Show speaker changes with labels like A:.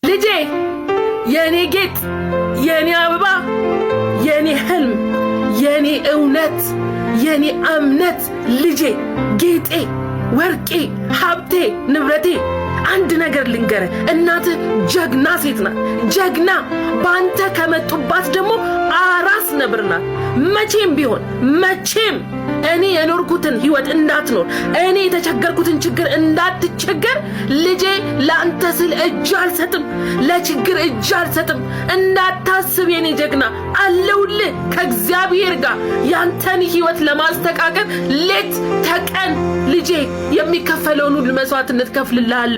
A: ልጄ የኔ ጌጥ የኔ አበባ የኔ ህልም የኔ እውነት የኔ እምነት ልጄ ጌጤ ወርቄ ሀብቴ ንብረቴ አንድ ነገር ልንገረ እናት ጀግና ሴት ናት ጀግና ባንተ ከመጡባት ደግሞ አራስ ነብርና መቼም ቢሆን መቼም እኔ የኖርኩትን ህይወት እንዳትኖር እኔ የተቸገርኩትን ችግር እንዳትቸገር ልጄ ላንተ ስል እጅ አልሰጥም ለችግር እጅ አልሰጥም እንዳታስብ የኔ ጀግና አለውልህ ከእግዚአብሔር ጋር ያንተን ህይወት ለማስተካከል ሌት ተቀን ልጄ የሚከፈለውን ሁሉ መስዋዕትነት ከፍልልሃለሁ